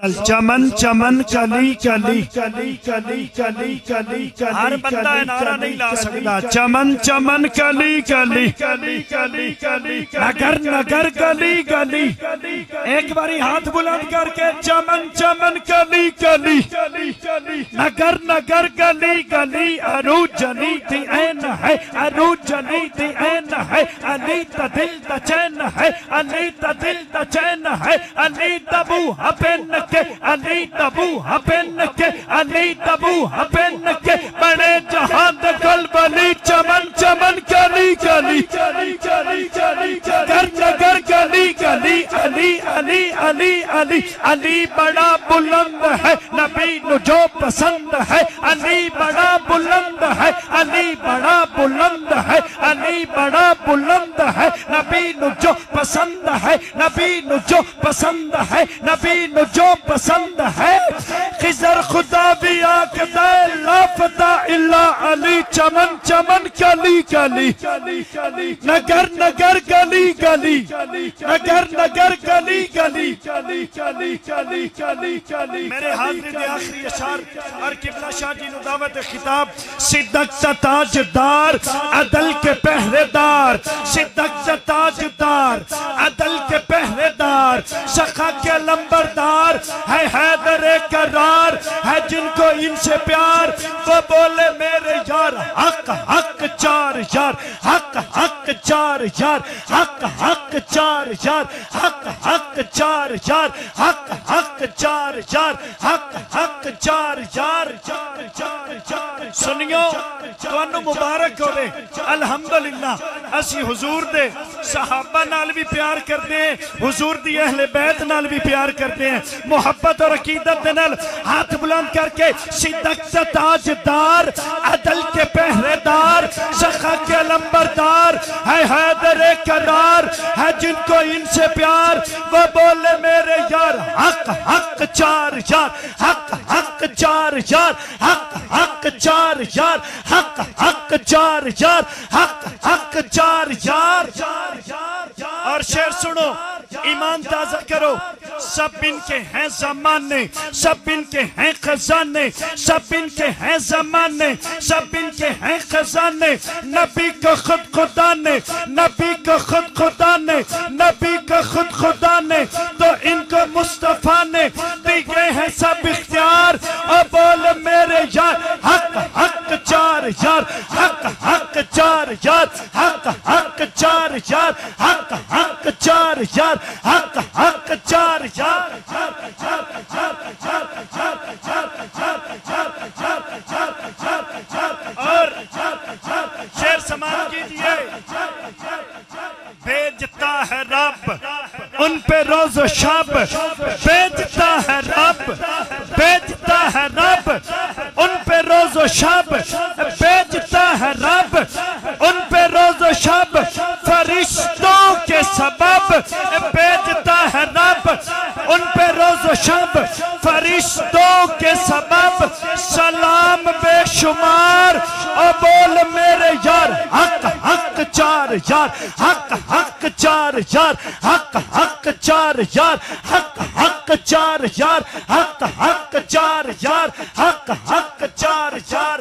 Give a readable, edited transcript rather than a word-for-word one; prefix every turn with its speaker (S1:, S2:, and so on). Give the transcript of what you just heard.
S1: چمن چمن کلی کلی کلی کلی کلی کلی ہر بندہ نعرہ نہیں لا سکتا چمن چمن کلی کلی کلی کلی کلی نگر نگر گلی گلی ایک باری ہاتھ بلند کر کے چمن چمن کلی کلی نگر نگر گلی گلی عروج جلی دی این ہے عروج جلی دی این ہے علی تا دل تا چین ہے علی تا دل تا چین ہے علی تبو ہپن کے علی تبو ہپن کے علی تبو ہپن کے بڑے جہان دکل بلی چمن چمن کلی کلی گر نگر گلی گلی علی علی علی علی علی بڑا بلند ہے نبی نو جو پسند ہے علی بڑا بلند ہے علی بڑا بلند ہے علی بڑا بلند ہے نبی نو جو پسند ہے نبی نو جو پسند ہے نبی نو جو پسند ہے خضر خدا بھی آکدہ لا فتح اللہ علی چمن چمن کلی کلی نگر نگر گلی گلی نگر نگر گلی گلی میرے حاضرین آخری اشار اور قبلہ شاہ جی نو دعوت خطاب صدق تا تاجدار عدل کے پہرے دار صدق تا تاجدار عدل کے پہرے دار سخا کے لمبردار ہے حیدر قرار ہے جن کو ان سے پیار وہ بولے میرے یار حق حق چار یار حق حق چار یار حق حق چار یار حق حق چار یار حق حق چار یار حق حق چار یار سنیو تو انو مبارک ہو دے الحمدللہ اسی حضور دے صحابہ نال بھی پیار کرتے ہیں حضور دی اہل بیت نال بھی پیار کرتے ہیں محبت اور عقیدت نال ہاتھ بلند کر کے صدق تا تاجدار عدل کے پہرے دار سخا کے لمبردار ہے حیدر قرار ہے جن کو ان سے پیار وہ بولے میرے یار حق حق چار یار حق حق چار یار حق حق چار یار حق حق چار یار حق حق چار یار اور شعر سنو ایمان تازہ کرو سب ان کے ہیں زمانے سب ان کے ہیں خزانے سب ان کے ہیں زمانے سب ان کے ہیں خزانے نبی کو خود خدا نے نبی کو خود خدا نے نبی کو خود خدا نے تو ان کو مصطفیٰ نے دیئے ہیں سب اختیار اور بول میرے یار حق حق چار یار حق حق چار یار حق حق چار یار حق حق چار یار حق حق چار یار اور شعر سمان کیجئے بھیجتا ہے رب ان پہ روز و شب بھیجتا ہے رب بھیجتا ہے رب ان پہ روز و شب بھیجتا ہے رب ان پہ روز و شب فرشتوں کے سبب بھیجتا ہے رب ان پہ روز و شب فرشتوں کے سبب سلام بے شمار اور بول میرے یار حق حق چار یار حق حق چار یار حق حق چار یار حق حق چار یار حق حق چار یار حق حق چار یار